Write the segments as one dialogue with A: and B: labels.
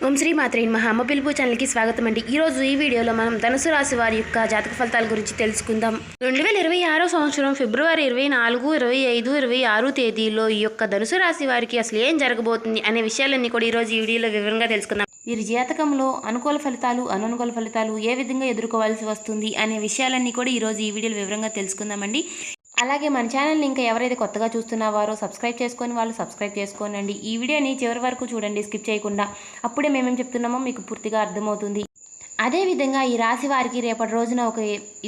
A: ఓం శ్రీ మాత్రే నమః. అమ్మ పిలుపు ఛానల్కి స్వాగతం అండి. ఈరోజు ఈ వీడియోలో మనం ధనుసు రాశి వారి యొక్క జాతక ఫలితాల గురించి తెలుసుకుందాం. 2026 సంవత్సరం ఫిబ్రవరి 24, 25, 26 తేదీలో ఈ యొక్క ధనుసు రాశి వారికి అసలు ఏం జరగబోతుంది అనే విషయాలన్నీ కూడా ఈరోజు ఈ వీడియోలో వివరంగా తెలుసుకుందాం. వీరి జాతకంలో అనుకూల ఫలితాలు, అననుకూల ఫలితాలు ఏ విధంగా ఎదుర్కోవాల్సి వస్తుంది అనే విషయాలన్నీ కూడా ఈరోజు ఈ వీడియోలో వివరంగా తెలుసుకుందామండి. అలాగే మన ఛానల్ని ఇంకా ఎవరైతే కొత్తగా చూస్తున్నారో సబ్స్క్రైబ్ చేసుకొని వాళ్ళు సబ్స్క్రైబ్ చేసుకోనండి. ఈ వీడియోని చివరి వరకు చూడండి, స్కిప్ చేయకుండా. అప్పుడే మేమేం చెప్తున్నామో మీకు పూర్తిగా అర్థమవుతుంది. అదేవిధంగా ఈ రాశి వారికి రేపటి రోజున ఒక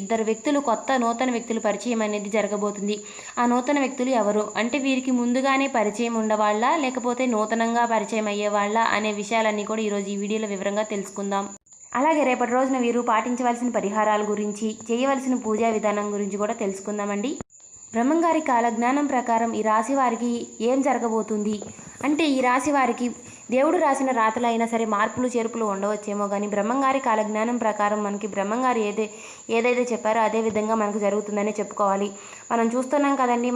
A: ఇద్దరు వ్యక్తులు, నూతన వ్యక్తులు పరిచయం అనేది జరగబోతుంది. ఆ నూతన వ్యక్తులు ఎవరు అంటే వీరికి ముందుగానే పరిచయం ఉండవాళ్ళ లేకపోతే నూతనంగా పరిచయం అయ్యేవాళ్ళ అనే విషయాలన్నీ కూడా ఈరోజు ఈ వీడియోలో వివరంగా తెలుసుకుందాం. అలాగే రేపటి రోజున వీరు పాటించవలసిన పరిహారాల గురించి, చేయవలసిన పూజా విధానం గురించి కూడా తెలుసుకుందామండి. బ్రహ్మంగారి కాలజ్ఞానం ప్రకారం ఈ రాశి వారికి ఏం జరగబోతుంది అంటే ఈ రాశి వారికి దేవుడు రాసిన రాతలు అయినా సరే మార్పులు చేర్పులు ఉండవచ్చేమో, కానీ బ్రహ్మంగారి కాలజ్ఞానం ప్రకారం మనకి బ్రహ్మంగారు ఏదైతే చెప్పారో అదే విధంగా మనకు జరుగుతుందని చెప్పుకోవాలి. మనం చూస్తున్నాం కదండి,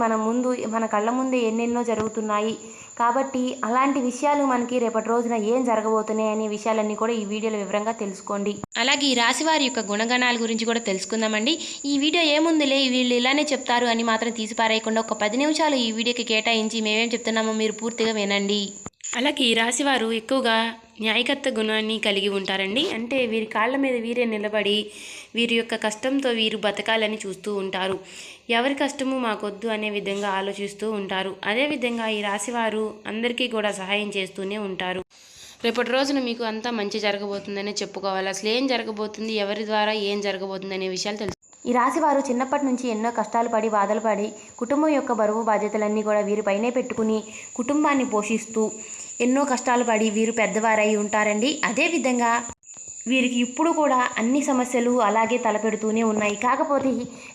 A: మన కళ్ళ ముందే ఎన్నెన్నో జరుగుతున్నాయి. కాబట్టి అలాంటి విషయాలు మనకి రేపటి రోజున ఏం జరగబోతున్నాయి అనే విషయాలన్నీ కూడా ఈ వీడియోలో వివరంగా తెలుసుకోండి. అలాగే ఈ రాశి వారి యొక్క గుణగణాల గురించి కూడా తెలుసుకుందామండి. ఈ వీడియో ఏముందిలే వీళ్ళు ఇలానే చెప్తారు అని మాత్రం తీసిపారేయకుండా ఒక 10 నిమిషాలు ఈ వీడియోకి కేటాయించి మేమేం చెప్తున్నామో మీరు పూర్తిగా వినండి. అలాగే ఈ రాశివారు ఎక్కువగా న్యాయకత్వ గుణాన్ని కలిగి ఉంటారండి. అంటే వీరి కాళ్ళ మీద వీరే నిలబడి వీరి యొక్క కష్టంతో వీరు బతకాలని చూస్తూ ఉంటారు. ఎవరి కష్టము మాకొద్దు అనే విధంగా ఆలోచిస్తూ ఉంటారు. అదేవిధంగా ఈ రాశివారు అందరికీ కూడా సహాయం చేస్తూనే ఉంటారు. రేపటి రోజున మీకు అంతా మంచి జరగబోతుందనే చెప్పుకోవాలి. అసలు ఏం జరగబోతుంది, ఎవరి ద్వారా ఏం జరగబోతుంది అనే విషయాలు తెలుసు. ఈ రాశివారు చిన్నప్పటి నుంచి ఎన్నో కష్టాలు పడి, బాధలు పడి, కుటుంబం యొక్క బరువు బాధ్యతలన్నీ కూడా వీరిపైనే పెట్టుకుని కుటుంబాన్ని పోషిస్తూ ఎన్నో కష్టాలు పడి వీరు పెద్దవారై ఉంటారండి. అదేవిధంగా వీరికి ఇప్పుడు కూడా అన్ని సమస్యలు అలాగే తలపెడుతూనే ఉన్నాయి. కాకపోతే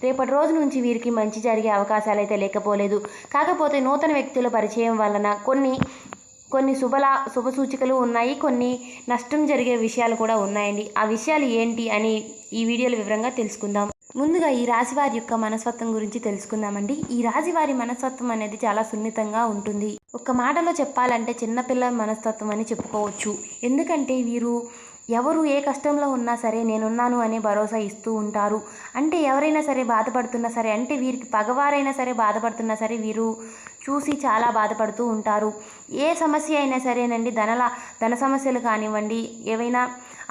A: రేపటి రోజు నుంచి వీరికి మంచి జరిగే అవకాశాలు అయితే లేకపోలేదు. కాకపోతే నూతన వ్యక్తుల పరిచయం వలన కొన్ని శుభ సూచికలు ఉన్నాయి, కొన్ని నష్టం జరిగే విషయాలు కూడా ఉన్నాయండి. ఆ విషయాలు ఏంటి అని ఈ వీడియోలో వివరంగా తెలుసుకుందాం. ముందుగా ఈ రాశివారి యొక్క మనస్తత్వం గురించి తెలుసుకుందామండి. ఈ రాశివారి మనస్తత్వం అనేది చాలా సున్నితంగా ఉంటుంది. ఒక్క మాటలో చెప్పాలంటే చిన్నపిల్లల మనస్తత్వం అని చెప్పుకోవచ్చు. ఎందుకంటే వీరు ఎవరు ఏ కష్టంలో ఉన్నా సరే నేనున్నాను అనే భరోసా ఇస్తూ ఉంటారు. అంటే ఎవరైనా సరే బాధపడుతున్నా సరే, అంటే వీరికి పగవారైనా సరే బాధపడుతున్నా సరే వీరు చూసి చాలా బాధపడుతూ ఉంటారు. ఏ సమస్య అయినా సరేనండి, ధన సమస్యలు కానివ్వండి, ఏవైనా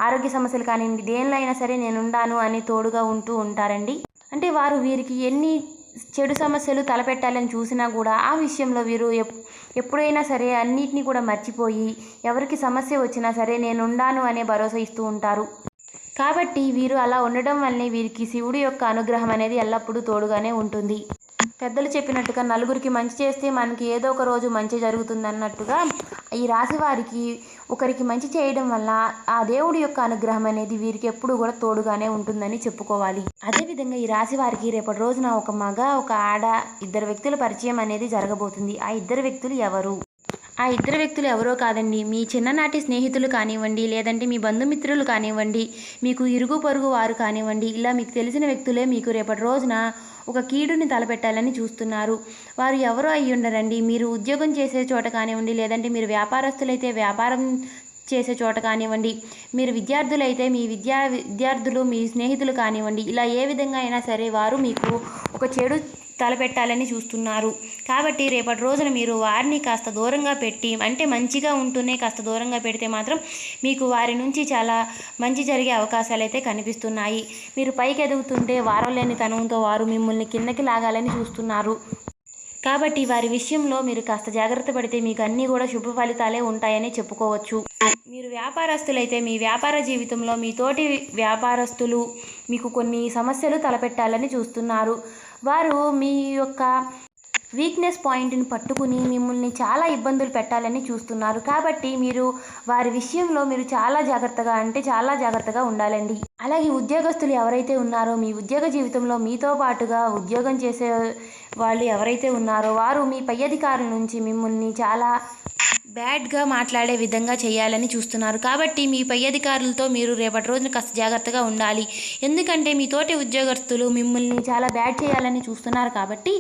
A: ఆరోగ్య సమస్యలు కానివ్వండి, దేనిలో అయినా సరే నేనుండాను అని తోడుగా ఉంటూ ఉంటారండి. అంటే వీరికి ఎన్ని చెడు సమస్యలు తలపెట్టాలని చూసినా కూడా ఆ విషయంలో వీరు ఎప్పుడైనా సరే అన్నిటినీ కూడా మర్చిపోయి ఎవరికి సమస్య వచ్చినా సరే నేనుండాను అనే భరోసా ఇస్తూ ఉంటారు. కాబట్టి వీరు అలా ఉండడం వల్లనే వీరికి శివుడి యొక్క అనుగ్రహం అనేది ఎల్లప్పుడూ తోడుగానే ఉంటుంది. పెద్దలు చెప్పినట్టుగా నలుగురికి మంచి చేస్తే మనకి ఏదో ఒక రోజు మంచి జరుగుతుందన్నట్టుగా ఈ రాశి వారికి ఒకరికి మంచి చేయడం వల్ల ఆ దేవుడి యొక్క అనుగ్రహం అనేది వీరికి ఎప్పుడు కూడా తోడుగానే ఉంటుందని చెప్పుకోవాలి. అదేవిధంగా ఈ రాశి వారికి రేపటి రోజున ఒక మగ, ఒక ఆడ, ఇద్దరు వ్యక్తుల పరిచయం అనేది జరగబోతుంది. ఆ ఇద్దరు వ్యక్తులు ఎవరు? ఆ ఇద్దరు వ్యక్తులు ఎవరో కాదండి, మీ చిన్ననాటి స్నేహితులు కానివ్వండి, లేదంటే మీ బంధుమిత్రులు కానివ్వండి, మీకు ఇరుగు పొరుగు వారు కానివ్వండి, ఇలా మీకు తెలిసిన వ్యక్తులే మీకు రేపటి రోజున ఒక కీడుని తలపెట్టాలని చూస్తున్నారు. వారు ఎవరో అయ్యి ఉండరండి. మీరు ఉద్యోగం చేసే చోట కానివ్వండి, లేదంటే మీరు వ్యాపారస్తులైతే వ్యాపారం చేసే చోట కానివ్వండి, మీరు విద్యార్థులైతే మీ విద్యార్థులు, మీ స్నేహితులు కానివ్వండి, ఇలా ఏ విధంగా అయినా సరే వారు మీకు ఒక చెడు తలపెట్టాలని చూస్తున్నారు. కాబట్టి రేపటి రోజున మీరు వారిని కాస్త దూరంగా పెట్టి, అంటే మంచిగా ఉంటూనే కాస్త దూరంగా పెడితే మాత్రం మీకు వారి నుంచి చాలా మంచి జరిగే అవకాశాలు అయితే కనిపిస్తున్నాయి. మీరు పైకి ఎదుగుతుంటే వారలేని తనంతో వారు మిమ్మల్ని కిందకి లాగాలని చూస్తున్నారు. కాబట్టి వారి విషయంలో మీరు కాస్త జాగ్రత్త పడితే మీకు అన్నీ కూడా శుభ ఫలితాలే ఉంటాయని చెప్పుకోవచ్చు. మీరు వ్యాపారస్తులైతే మీ వ్యాపార జీవితంలో మీ తోటి వ్యాపారస్తులు మీకు కొన్ని సమస్యలు తలపెట్టాలని చూస్తున్నారు. వారు మీ యొక్క వీక్నెస్ పాయింట్ని పట్టుకుని మిమ్మల్ని చాలా ఇబ్బందులు పెట్టాలని చూస్తున్నారు. కాబట్టి మీరు వారి విషయంలో మీరు చాలా జాగ్రత్తగా ఉండాలండి. అలాగే ఉద్యోగస్తులు ఎవరైతే ఉన్నారో మీ ఉద్యోగ జీవితంలో మీతో పాటుగా ఉద్యోగం చేసే వాళ్ళు ఎవరైతే ఉన్నారో వారు మీ పై అధికారుల నుంచి మిమ్మల్ని చాలా బ్యాడ్గా మాట్లాడే విధంగా చేయాలని చూస్తున్నారు. కాబట్టి మీ పై అధికారులతో మీరు రేపటి రోజున కాస్త జాగ్రత్తగా ఉండాలి. ఎందుకంటే మీ తోటి ఉద్యోగస్తులు మిమ్మల్ని చాలా బ్యాడ్ చేయాలని చూస్తున్నారు. కాబట్టి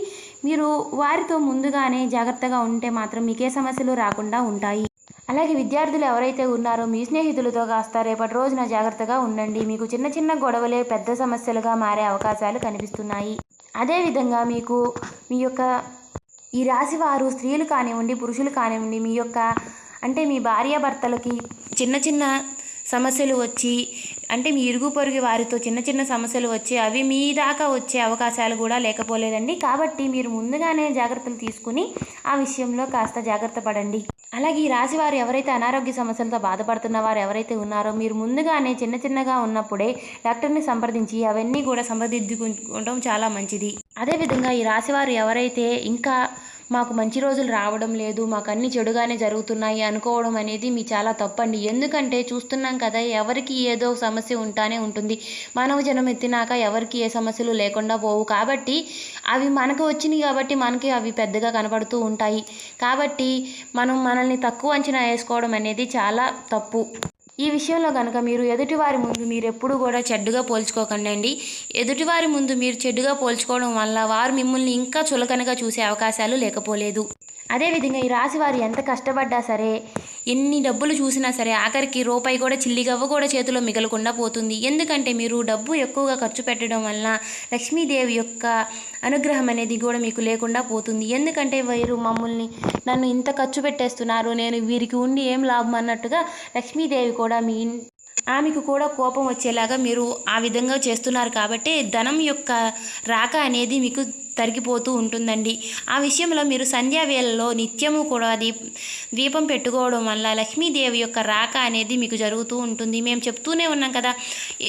A: మీరు వారితో ముందుగానే జాగ్రత్తగా ఉంటే మాత్రం మీకే సమస్యలు రాకుండా ఉంటాయి. అలాగే విద్యార్థులు ఎవరైతే ఉన్నారో మీ స్నేహితులతో కాస్త రేపటి రోజున జాగ్రత్తగా ఉండండి. మీకు చిన్న చిన్న గొడవలే పెద్ద సమస్యలుగా మారే అవకాశాలు కనిపిస్తున్నాయి. అదేవిధంగా మీకు మీ యొక్క ఈ రాశి వారు స్త్రీలు కానివ్వండి, పురుషులు కానివ్వండి, మీ యొక్క అంటే మీ భార్యాభర్తలకి చిన్న చిన్న సమస్యలు వచ్చి అంటే మీ ఇరుగు పొరుగు వారితో చిన్న చిన్న సమస్యలు వచ్చి అవి మీ దాకా వచ్చే అవకాశాలు కూడా లేకపోలేదండి. కాబట్టి మీరు ముందుగానే జాగ్రత్తలు తీసుకుని ఆ విషయంలో కాస్త జాగ్రత్త పడండి. అలాగే ఈ రాశి వారు ఎవరైతే అనారోగ్య సమస్యలతో బాధపడుతున్న వారు ఎవరైతే ఉన్నారో మీరు ముందుగానే చిన్నగా ఉన్నప్పుడే డాక్టర్ని సంప్రదించి అవన్నీ కూడా సంప్రదించుకోవడం చాలా మంచిది. అదేవిధంగా ఈ రాశి వారు ఎవరైతే ఇంకా మాకు మంచి రోజులు రావడం లేదు, మాకు అన్ని చెడుగానే జరుగుతున్నాయి అనుకోవడం అనేది మీ చాలా తప్పండి. ఎందుకంటే చూస్తున్నాం కదా, ఎవరికి ఏదో సమస్య ఉంటానే ఉంటుంది. మానవ జన్మ ఎత్తినాక ఎవరికి ఏ సమస్యలు లేకుండా పోవు. కాబట్టి అవి మనకు వచ్చినాయి కాబట్టి మనకి అవి పెద్దగా కనపడుతూ ఉంటాయి. కాబట్టి మనల్ని తక్కువ అంచనా వేసుకోవడం అనేది చాలా తప్పు. ఈ విషయంలో కనుక మీరు ఎదుటివారి ముందు మీరు ఎప్పుడు కూడా చెడ్డుగా పోల్చుకోకండి. ఎదుటివారి ముందు మీరు చెడ్డుగా పోల్చుకోవడం వల్ల వారు మిమ్మల్ని ఇంకా చులకనగా చూసే అవకాశాలు లేకపోలేదు. అదేవిధంగా ఈ రాశి వారు ఎంత కష్టపడ్డా సరే, ఎన్ని డబ్బులు చూసినా సరే ఆఖరికి రూపాయి కూడా చిల్లిగవ్వ కూడా చేతిలో మిగలకుండా పోతుంది. ఎందుకంటే మీరు డబ్బు ఎక్కువగా ఖర్చు పెట్టడం వలన లక్ష్మీదేవి యొక్క అనుగ్రహం అనేది కూడా మీకు లేకుండా పోతుంది. ఎందుకంటే వీరు నన్ను ఇంత ఖర్చు పెట్టేస్తున్నారు, నేను వీరికి ఉండి ఏం లాభం అన్నట్టుగా లక్ష్మీదేవి కూడా ఆమెకు కూడా కోపం వచ్చేలాగా మీరు ఆ విధంగా చేస్తున్నారు. కాబట్టి ధనం యొక్క రాక అనేది మీకు తరిగిపోతూ ఉంటుందండి. ఆ విషయంలో మీరు సంధ్యావేళలో నిత్యము కూడా దీపం పెట్టుకోవడం వల్ల లక్ష్మీదేవి యొక్క రాక అనేది మీకు జరుగుతూ ఉంటుంది. మేము చెప్తూనే ఉన్నాం కదా,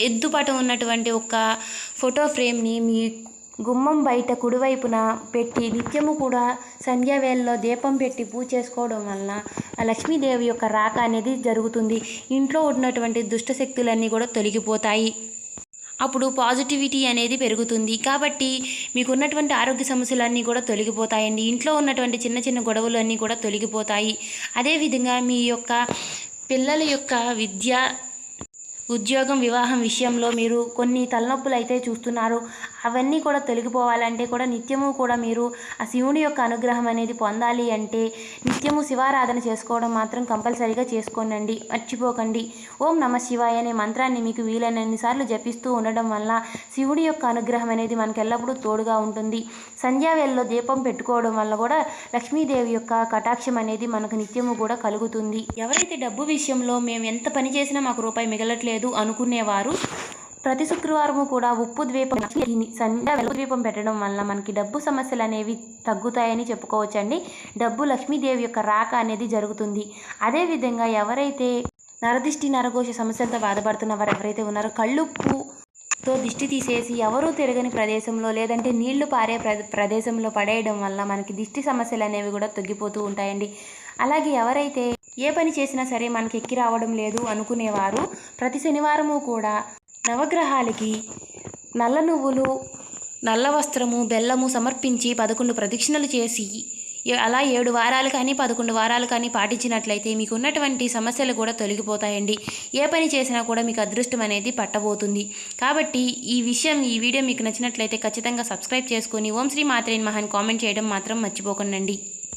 A: ఎద్దుపటం ఉన్నటువంటి ఒక ఫోటో ఫ్రేమ్ని మీ గుమ్మం బయట కుడివైపున పెట్టి నిత్యము కూడా సంధ్యావేళలో దీపం పెట్టి పూజ చేసుకోవడం వలన లక్ష్మీదేవి యొక్క రాక అనేది జరుగుతుంది. ఇంట్లో ఉన్నటువంటి దుష్ట శక్తులన్నీ కూడా తొలగిపోతాయి. అప్పుడు పాజిటివిటీ అనేది పెరుగుతుంది. కాబట్టి మీకు ఉన్నటువంటి ఆరోగ్య సమస్యలన్నీ కూడా తొలగిపోతాయండి. ఇంట్లో ఉన్నటువంటి చిన్న చిన్న గొడవలన్నీ కూడా తొలగిపోతాయి. అదేవిధంగా మీ యొక్క పిల్లల యొక్క విద్య, ఉద్యోగం, వివాహం విషయంలో మీరు కొన్ని తలనొప్పులు అయితే చూస్తున్నారు. అవన్నీ కూడా తొలగిపోవాలంటే కూడా నిత్యము కూడా మీరు ఆ శివుని యొక్క అనుగ్రహం అనేది పొందాలి అంటే నిత్యము శివారాధన చేసుకోవడం మాత్రం కంపల్సరీగా చేసుకోనండి, మర్చిపోకండి. ఓం నమ శివాయ అనే మంత్రాన్ని మీకు వీలైనన్నిసార్లు జపిస్తూ ఉండడం వల్ల శివుడి యొక్క అనుగ్రహం అనేది మనకు ఎల్లప్పుడూ తోడుగా ఉంటుంది. సంధ్యావేళలో దీపం పెట్టుకోవడం వల్ల కూడా లక్ష్మీదేవి యొక్క కటాక్షం అనేది మనకు నిత్యము కూడా కలుగుతుంది. ఎవరైతే డబ్బు విషయంలో మేము ఎంత పని చేసినా మాకు రూపాయి మిగలట్లేదు అనుకునేవారు ప్రతి శుక్రవారము కూడా ఉప్పు ద్వీపం పెట్టడం వల్ల మనకి డబ్బు సమస్యలు అనేవి తగ్గుతాయని చెప్పుకోవచ్చండి. డబ్బు లక్ష్మీదేవి యొక్క రాక అనేది జరుగుతుంది. అదేవిధంగా ఎవరైతే నరదిష్టి, నరఘోష సమస్యలతో బాధపడుతున్న వారు ఎవరైతే ఉన్నారో కళ్ళుప్పుతో దిష్టి తీసేసి ఎవరూ తిరగని ప్రదేశంలో లేదంటే నీళ్లు పారే ప్రదేశంలో పడేయడం వల్ల మనకి దిష్టి సమస్యలు అనేవి కూడా తగ్గిపోతూ ఉంటాయండి. అలాగే ఎవరైతే ఏ పని చేసినా సరే మనకి ఎక్కి రావడం లేదు అనుకునేవారు ప్రతి శనివారము కూడా నవగ్రహాలకి నల్ల నువ్వులు, నల్ల వస్త్రము, బెల్లము సమర్పించి 11 ప్రదక్షిణలు చేసి అలా 7 వారాలు కానీ 11 వారాలు కానీ పాటించినట్లయితే మీకు ఉన్నటువంటి సమస్యలు కూడా తొలగిపోతాయండి. ఏ పని చేసినా కూడా మీకు అదృష్టం అనేది పట్టబోతుంది. కాబట్టి ఈ వీడియో మీకు నచ్చినట్లయితే ఖచ్చితంగా సబ్స్క్రైబ్ చేసుకొని ఓం శ్రీ మాత్రే నమః కామెంట్ చేయడం మాత్రం మర్చిపోకండి.